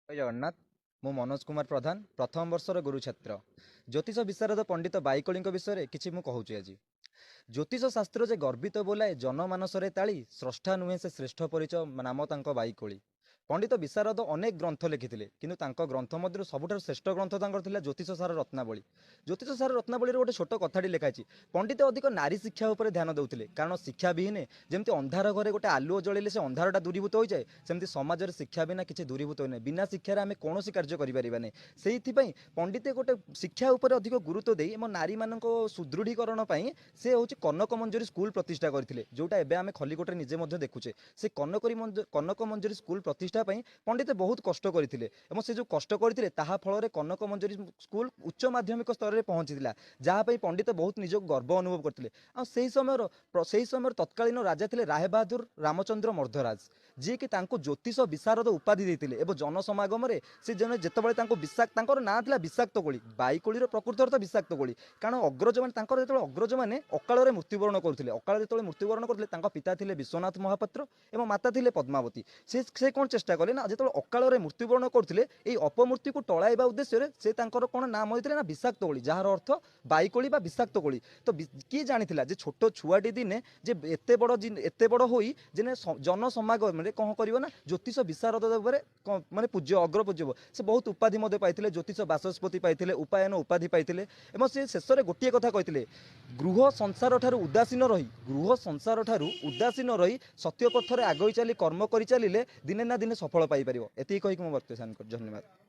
ଜୟ ଜଗନ୍ନାଥ। ମୁଁ ମନୋଜ କୁମାର ପ୍ରଧାନ, ପ୍ରଥମ ବର୍ଷର ଗୁରୁ ଛାତ୍ର। ଜ୍ୟୋତିଷ ବିଶାରଦ ପଣ୍ଡିତ ବାଇକଳିଙ୍କ ବିଷୟରେ କିଛି ମୁଁ କହୁଛି ଆଜି। ଜ୍ୟୋତିଷ ଶାସ୍ତ୍ର ଯେ ଗର୍ବିତ ବୋଲାଏ ଜନମାନସରେ ତାଳି, ସ୍ରଷ୍ଟା ନୁହେଁ ସେ ଶ୍ରେଷ୍ଠ ପରିଚୟ, ନାମ ତାଙ୍କ ବାଇକଳି। ପଣ୍ଡିତ ବିଶାରଦ ଅନେକ ଗ୍ରନ୍ଥ ଲେଖିଥିଲେ, କିନ୍ତୁ ତାଙ୍କ ଗ୍ରନ୍ଥ ମଧ୍ୟରୁ ସବୁଠାରୁ ଶ୍ରେଷ୍ଠ ଗ୍ରନ୍ଥ ତାଙ୍କର ଥିଲା ଜ୍ୟୋତିଷ ସାର ରତ୍ନାବଳୀ। ଜ୍ୟୋତିଷ ସାର ରତ୍ନାବଳୀରେ ଗୋଟେ ଛୋଟ କଥାଟି ଲେଖା ଅଛି, ପଣ୍ଡିତ ଅଧିକ ନାରୀ ଶିକ୍ଷା ଉପରେ ଧ୍ୟାନ ଦେଉଥିଲେ, କାରଣ ଶିକ୍ଷା ବିହୀନେ ଯେମିତି ଅନ୍ଧାର ଘରେ ଗୋଟେ ଆଲୁଅ ଜଳିଲେ ସେ ଅନ୍ଧାରଟା ଦୂରୀଭୂତ ହୋଇଯାଏ, ସେମିତି ସମାଜରେ ଶିକ୍ଷା ବିନା କିଛି ଦୂରୀଭୂତ ହୋଇନାହିଁ। ବିନା ଶିକ୍ଷାରେ ଆମେ କୌଣସି କାର୍ଯ୍ୟ କରିପାରିବା ନାହିଁ। ସେଇଥିପାଇଁ ପଣ୍ଡିତେ ଗୋଟେ ଶିକ୍ଷା ଉପରେ ଅଧିକ ଗୁରୁତ୍ୱ ଦେଇ ଆମ ନାରୀମାନଙ୍କ ସୁଦୃଢ଼ୀକରଣ ପାଇଁ ସେ ହେଉଛି କନକ ମଞ୍ଜରୀ ସ୍କୁଲ ପ୍ରତିଷ୍ଠା କରିଥିଲେ, ଯେଉଁଟା ଏବେ ଆମେ ଖଲିକୋଟରେ ନିଜେ ମଧ୍ୟ ଦେଖୁଛେ। ସେ କନକ ମଞ୍ଜରୀ ସ୍କୁଲ ପ୍ରତିଷ୍ଠା ପାଇଁ ପଣ୍ଡିତ ବହୁତ କଷ୍ଟ କରିଥିଲେ, ଏବଂ ସେ ଯେଉଁ କଷ୍ଟ କରିଥିଲେ ତାହା ଫଳରେ କନକ ମଞ୍ଜରୀ ସ୍କୁଲ ଉଚ୍ଚ ମାଧ୍ୟମିକ ସ୍ତରରେ ପହଞ୍ଚିଥିଲା, ଯାହା ପାଇଁ ପଣ୍ଡିତ ବହୁତ ନିଜକୁ ଗର୍ବ ଅନୁଭବ କରିଥିଲେ। ଆଉ ସେହି ସମୟର ତତ୍କାଳୀନ ରାଜା ଥିଲେ ରାୟ ବାହାଦୁର ରାମଚନ୍ଦ୍ର ମର୍ଦ୍ଦରାଜ, ଯିଏକି ତାଙ୍କୁ ଜ୍ୟୋତିଷ ବିଶାରଦ ଉପାଧି ଦେଇଥିଲେ। ଏବଂ ଜନସମାଗମରେ ସେ ଯେତେବେଳେ ତାଙ୍କର ନାଁ ଥିଲା ବିଷାକ୍ତ କୋଳି, ବାଇକୋଳିର ପ୍ରକୃତ ଅର୍ଥ ବିଷାକ୍ତ କୋଳି। କାରଣ ତାଙ୍କର ଯେତେବେଳେ ଅଗ୍ରଜମାନେ ଅକାଳରେ ମୃତ୍ୟୁବରଣ କରୁଥିଲେ, ଅକାଳରେ ଯେତେବେଳେ ମୃତ୍ୟୁବରଣ କରୁଥିଲେ, ତାଙ୍କ ପିତା ଥିଲେ ବିଶ୍ୱନାଥ ମହାପାତ୍ର ଏବଂ ମାତା ଥିଲେ ପଦ୍ମାବତୀ। ସେ କ'ଣ ଚେଷ୍ଟା କଲେ ନା, ଯେତେବେଳେ ଅକାଳରେ ମୃତ୍ୟୁବରଣ କରୁଥିଲେ, ଏହି ଅପମୃତ୍ୟୁକୁ ଟଳାଇବା ଉଦ୍ଦେଶ୍ୟରେ ସେ ତାଙ୍କର କ'ଣ ନାମ ଦେଇଥିଲେ ନା ବିଷାକ୍ତ କୋଳି, ଯାହାର ଅର୍ଥ ବାଇକୋଳି ବା ବିଷାକ୍ତ କୋଳି। ତ କିଏ ଜାଣିଥିଲା ଯେ ଛୋଟ ଛୁଆଟି ଦିନେ ଯେ ଏତେ ବଡ଼ ହୋଇ ଦିନେ ଜନସମାଗମରେ କ'ଣ କରିବ ନା ଜ୍ୟୋତିଷ ବିଶାରଦ ଭାବରେ ମାନେ ପୂଜ୍ୟ ଅଗ୍ରପୂଜ୍ୟ ହେବ। ସେ ବହୁତ ଉପାଧି ମଧ୍ୟ ପାଇଥିଲେ, ଜ୍ୟୋତିଷ ବାଚସ୍ପତି ପାଇଥିଲେ, ଉପାୟନ ଉପାଧି ପାଇଥିଲେ। ଏବଂ ସେ ଶେଷରେ ଗୋଟିଏ କଥା କହିଥିଲେ, ଗୃହ ସଂସାର ଠାରୁ ଉଦାସୀନ ରହି ସତ୍ୟ ପଥରେ ଆଗେଇ ଚାଲି କର୍ମ କରିଚାଲିଲେ ଦିନେ ନା ଦିନେ ସଫଳ ପାଇପାରିବ। ଏତିକି କହିକି ମୁଁ ବର୍ତ୍ତମାନ ଧନ୍ୟବାଦ।